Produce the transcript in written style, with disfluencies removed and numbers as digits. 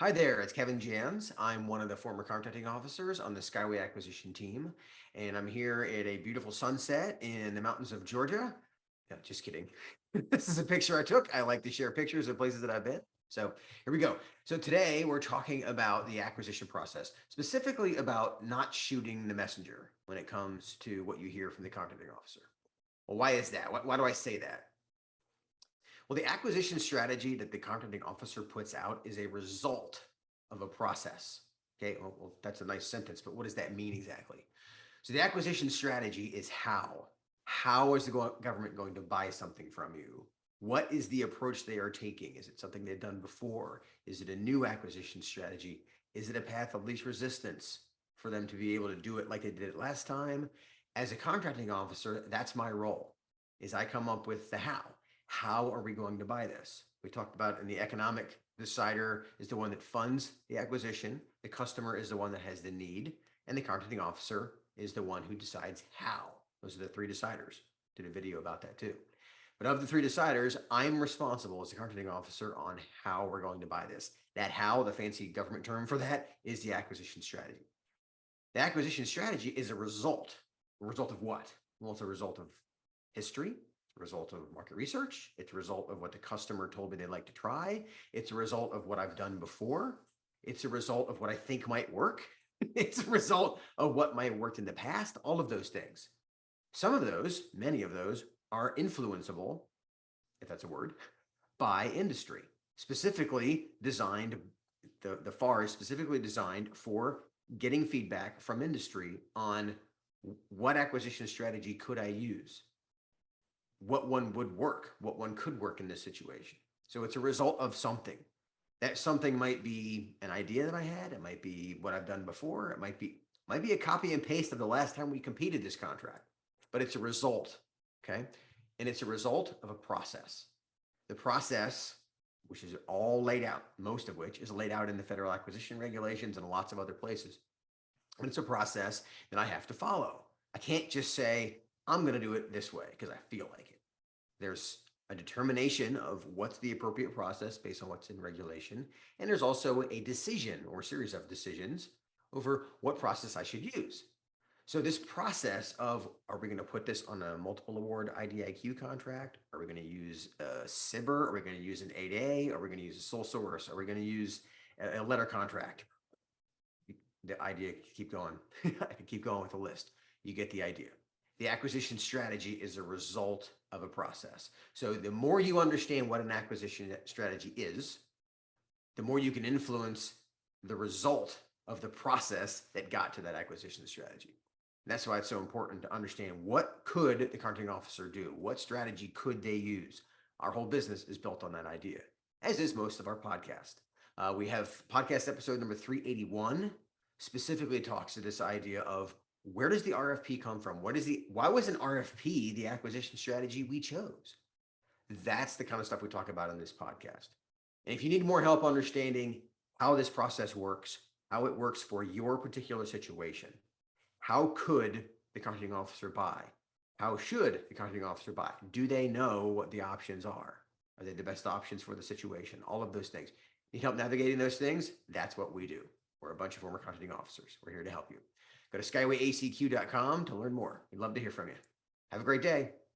Hi there, it's Kevin Jans. I'm one of the former contracting officers on the Skyway acquisition team, and I'm here at a beautiful sunset in the mountains of Georgia. No, just kidding. This is a picture I took. I like to share pictures of places that I've been. So here we go. So today we're talking about the acquisition process, specifically about not shooting the messenger when it comes to what you hear from the contracting officer. Well, why is that? Why do I say that? Well, the acquisition strategy that the contracting officer puts out is a result of a process. Okay, well, that's a nice sentence, but what does that mean exactly? So the acquisition strategy is how. How is the government going to buy something from you? What is the approach they are taking? Is it something they've done before? Is it a new acquisition strategy? Is it a path of least resistance for them to be able to do it like they did it last time? As a contracting officer, that's my role, is I come up with the how. How are we going to buy this? We talked about in the economic decider is the one that funds the acquisition. The customer is the one that has the need, and the contracting officer is the one who decides how. Those are the three deciders. Did a video about that too. But of the three deciders, I'm responsible as the contracting officer on how we're going to buy this. That how, the fancy government term for that, is the acquisition strategy. The acquisition strategy is a result. A result of what? Well, it's a result of history, a result of market research. It's a result of what the customer told me they'd like to try. It's a result of what I've done before. It's a result of what I think might work. It's a result of what might have worked in the past, all of those things. Some of those, many of those, are influenceable, if that's a word, by industry, specifically designed, the FAR is specifically designed for getting feedback from industry on what acquisition strategy could I use, what one would work, what one could work in this situation. So it's a result of something. That something might be an idea that I had. It might be what I've done before. It might be a copy and paste of the last time we competed this contract, but it's a result. Okay. And it's a result of a process. The process, which is all laid out, most of which is laid out in the federal acquisition regulations and lots of other places. And it's a process that I have to follow. I can't just say, I'm going to do it this way because I feel like it. There's a determination of what's the appropriate process based on what's in regulation. And there's also a decision or series of decisions over what process I should use. So this process of, are we going to put this on a multiple award IDIQ contract? Are we going to use a SBIR? Are we going to use an 8A? Are we going to use a sole source? Are we going to use a letter contract? The idea, keep going. I can keep going with the list. You get the idea. The acquisition strategy is a result of a process. So the more you understand what an acquisition strategy is, the more you can influence the result of the process that got to that acquisition strategy. And that's why it's so important to understand what could the contracting officer do? What strategy could they use? Our whole business is built on that idea, as is most of our podcast. We have podcast episode number 381 specifically talks to this idea of where does the RFP come from? Why was an RFP the acquisition strategy we chose? That's the kind of stuff we talk about in this podcast. And if you need more help understanding how this process works, how it works for your particular situation, how could the contracting officer buy? How should the contracting officer buy? Do they know what the options are? Are they the best options for the situation? All of those things. Need help navigating those things? That's what we do. We're a bunch of former contracting officers. We're here to help you. Go to skywayacq.com to learn more. We'd love to hear from you. Have a great day.